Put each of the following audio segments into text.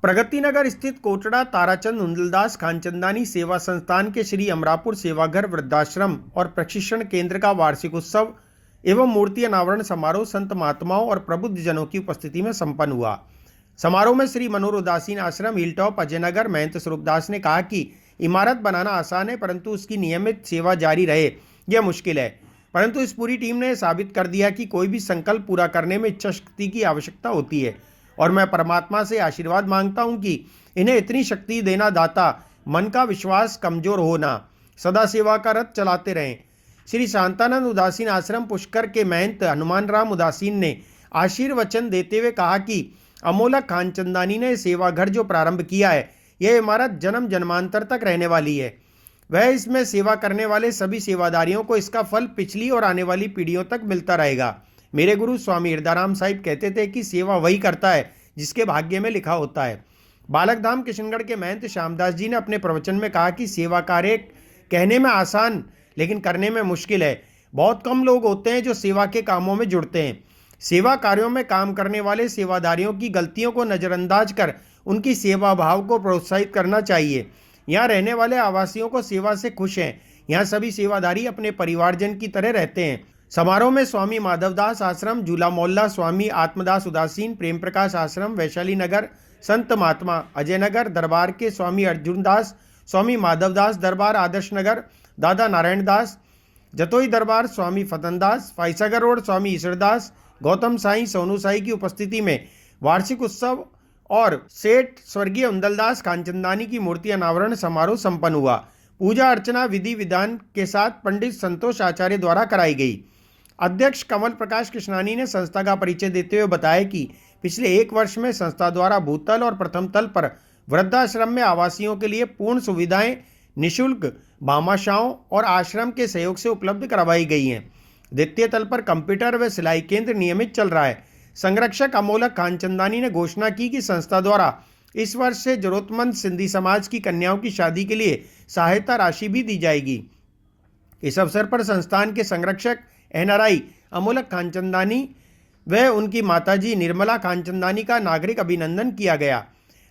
प्रगति नगर स्थित कोटड़ा ताराचंद हुंदलदास खानचंदानी सेवा संस्थान के श्री अमरापुर सेवाघर वृद्धाश्रम और प्रशिक्षण केंद्र का वार्षिक उत्सव एवं मूर्ति अनावरण समारोह संत महात्माओं और प्रबुद्ध जनों की उपस्थिति में संपन्न हुआ। समारोह में श्री मनोहर उदासीन आश्रम हिलटॉप अजयनगर महंत स्वरूपदास ने कहा कि इमारत बनाना आसान है, परंतु उसकी नियमित सेवा जारी रहे यह मुश्किल है। परंतु इस पूरी टीम ने साबित कर दिया कि कोई भी संकल्प पूरा करने में इच्छा शक्ति की आवश्यकता होती है और मैं परमात्मा से आशीर्वाद मांगता हूं कि इन्हें इतनी शक्ति देना दाता, मन का विश्वास कमजोर होना, सदा सेवा का रथ चलाते रहें। श्री शांतानंद उदासीन आश्रम पुष्कर के महंत हनुमान राम उदासीन ने आशीर्वचन देते हुए कहा कि अमोलक खानचंदानी ने सेवा घर जो प्रारंभ किया है, यह इमारत जन्म जन्मांतर तक रहने वाली है। वह इसमें सेवा करने वाले सभी सेवादारियों को इसका फल पिछली और आने वाली पीढ़ियों तक मिलता रहेगा। मेरे गुरु स्वामी हृदयराम साहिब कहते थे कि सेवा वही करता है जिसके भाग्य में लिखा होता है। बालकधाम किशनगढ़ के महंत श्यामदास जी ने अपने प्रवचन में कहा कि सेवा कार्य कहने में आसान लेकिन करने में मुश्किल है। बहुत कम लोग होते हैं जो सेवा के कामों में जुड़ते हैं। सेवा कार्यों में काम करने वाले सेवादारियों की गलतियों को नज़रअंदाज कर उनकी सेवा भाव को प्रोत्साहित करना चाहिए। यहाँ रहने वाले आवासियों को सेवा से खुश हैं। यहाँ सभी सेवादारी अपने परिवारजन की तरह रहते हैं। समारोह में स्वामी माधवदास आश्रम झूला मोहल्ला, स्वामी आत्मदास उदासीन प्रेम प्रकाश आश्रम वैशाली नगर, संत महात्मा अजयनगर दरबार के स्वामी अर्जुन दास, स्वामी माधवदास दरबार आदर्श नगर, दादा नारायण दास जतोई दरबार, स्वामी फतन दास फाइसागर रोड, स्वामी ईश्वरदास, गौतम साई, सोनू साई की उपस्थिति में वार्षिक उत्सव और सेठ स्वर्गीय हुंदलदास खानचंदानी की मूर्ति अनावरण समारोह संपन्न हुआ। पूजा अर्चना विधि विधान के साथ पंडित संतोष आचार्य द्वारा कराई गई। अध्यक्ष कमल प्रकाश कृष्णानी ने संस्था का परिचय देते हुए बताया कि पिछले 1 वर्ष में संस्था द्वारा भूतल और प्रथम तल पर वृद्धाश्रम में आवासियों के लिए पूर्ण सुविधाएं निःशुल्क भामाशाओं और आश्रम के सहयोग से उपलब्ध करवाई गई हैं। द्वितीय तल पर कंप्यूटर व सिलाई केंद्र नियमित चल रहा है। संरक्षक अमोलक खानचंदानी ने घोषणा की कि संस्था द्वारा इस वर्ष से जरूरतमंद सिंधी समाज की कन्याओं की शादी के लिए सहायता राशि भी दी जाएगी। इस अवसर पर संस्थान के संरक्षक एनआरआई अमोलक खानचंदानी व उनकी माताजी निर्मला खानचंदानी का नागरिक अभिनंदन किया गया।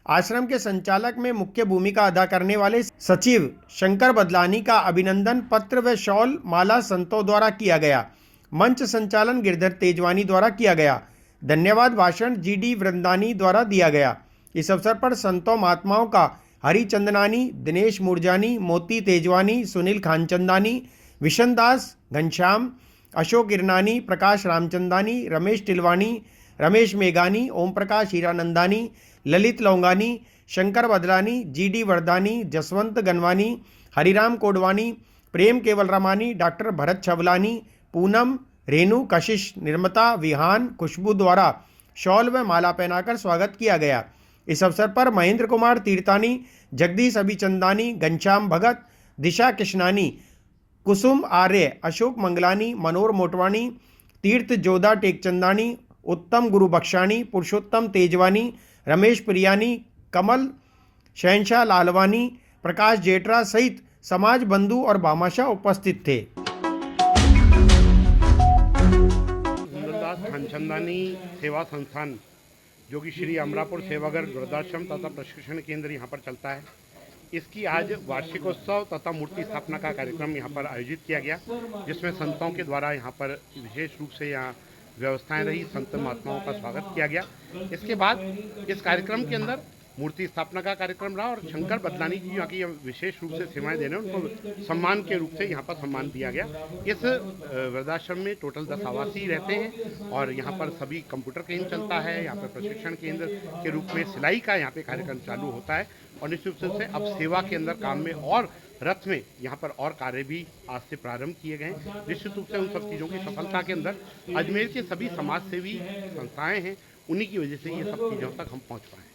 आश्रम के संचालक में मुख्य भूमिका अदा करने वाले सचिव शंकर बदलानी का अभिनंदन पत्र व शॉल माला संतों द्वारा किया गया। मंच संचालन गिरधर तेजवानी द्वारा किया गया। धन्यवाद भाषण जीडी वृंदानी द्वारा दिया गया। इस अवसर पर संतों महात्माओं का हरि चंदनानी, दिनेश मुरजानी, मोती तेजवानी, सुनील खानचंदानी, विशन दास, घनश्याम, अशोक इरनानी, प्रकाश रामचंदानी, रमेश टिलवानी, रमेश मेघानी, ओम प्रकाश हीरानंदानी, ललित लौंगानी, शंकर बदलानी, जीडी वर्दानी, जसवंत गनवानी, हरिराम कोडवानी, प्रेम केवल रमानी, डॉक्टर भरत छवलानी, पूनम, रेणु, कशिश, निर्मता, विहान, खुशबू द्वारा शॉल व माला पहनाकर स्वागत किया गया। इस अवसर पर महेंद्र कुमार तीर्थानी, जगदीश अभिचंदानी, घनश्याम भगत, दिशा कृष्णानी, कुसुम आर्य, अशोक मंगलानी, मनोहर मोटवानी, तीर्थ जोधा टेकचंदानी, उत्तम गुरु बख्शानी, पुरुषोत्तम तेजवानी, रमेश प्रियानी, कमल शहनशाह लालवानी, प्रकाश जेठरा सहित समाज बंधु और भामाशाह उपस्थित थे। हुंदलदास खानचंदानी सेवा संस्थान जो कि श्री अमरापुर सेवाघर वृद्धाश्रम तथा प्रशिक्षण केंद्र यहाँ पर चलता है, इसकी आज वार्षिकोत्सव तथा मूर्ति स्थापना का कार्यक्रम यहाँ पर आयोजित किया गया, जिसमें संतों के द्वारा यहाँ पर विशेष रूप से यहाँ व्यवस्थाएं रही, संत महात्माओं का स्वागत किया गया। इसके बाद इस कार्यक्रम के अंदर मूर्ति स्थापना का कार्यक्रम रहा और शंकर बदलानी जी यहाँ की विशेष रूप से सेवाएं देने उनको सम्मान के रूप से यहाँ पर सम्मान दिया गया। इस वृद्धाश्रम में टोटल 10 आवासी रहते हैं और यहाँ पर सभी कंप्यूटर केंद्र चलता है। यहाँ पर प्रशिक्षण केंद्र के रूप में सिलाई का यहाँ पे कार्यक्रम चालू होता है और निश्चित रूप से अब सेवा के अंदर काम में और रथ में यहाँ पर और कार्य भी आज से प्रारंभ किए गए हैं। निश्चित रूप से उन सब चीज़ों की सफलता के अंदर अजमेर के सभी समाज सेवी संस्थाएँ हैं, उन्हीं की वजह से ये सब चीज़ों तक हम पहुँच पाए।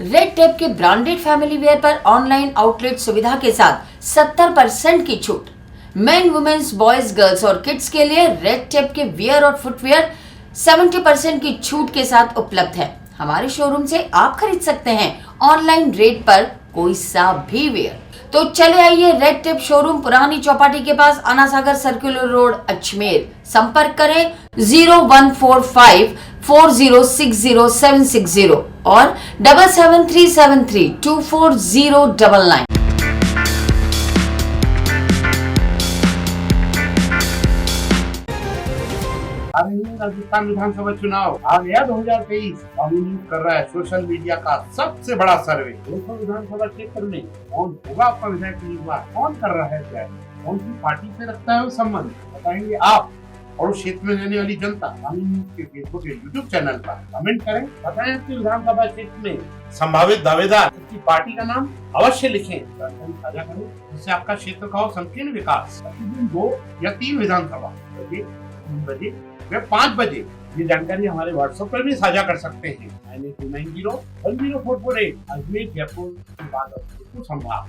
रेड टेप के ब्रांडेड फैमिली वेयर पर ऑनलाइन आउटलेट सुविधा के साथ 70% की छूट। मेन, वुमेन्स, बॉयज, गर्ल्स और किड्स के लिए रेड टेप के वियर और फुटवेयर 70% की छूट के साथ उपलब्ध है। हमारे शोरूम से आप खरीद सकते हैं ऑनलाइन रेट पर कोई सा भी वेयर। तो चले आइए रेड टेप शोरूम पुरानी चौपाटी के पास अन्ना सागर सर्कुलर रोड अजमेर। संपर्क करें 01454060760 और 7737324099। राजस्थान विधानसभा चुनाव आ गया 2023। कर रहा है सोशल मीडिया का सबसे बड़ा सर्वे। 200 विधानसभा क्षेत्र में कौन होगा आपका विधायक उम्मीदवार, कौन कर रहा है क्या, कौन सी पार्टी से रखता है वो संबंध बताएंगे आप और उस क्षेत्र में रहने वाली जनता। के फेसबुक के यूट्यूब चैनल पर कमेंट करें, बताएं आपके विधानसभा क्षेत्र में संभावित दावेदार की पार्टी का नाम अवश्य लिखें, साझा करें जिससे आपका क्षेत्र का हो संकीर्ण विकास। प्रतिदिन 2 या 3 विधानसभा 3 बजे व 5 बजे ये जानकारी हमारे व्हाट्सएप पर भी साझा कर सकते हैं। 9290100448 अजमेर जयपुर संभाग।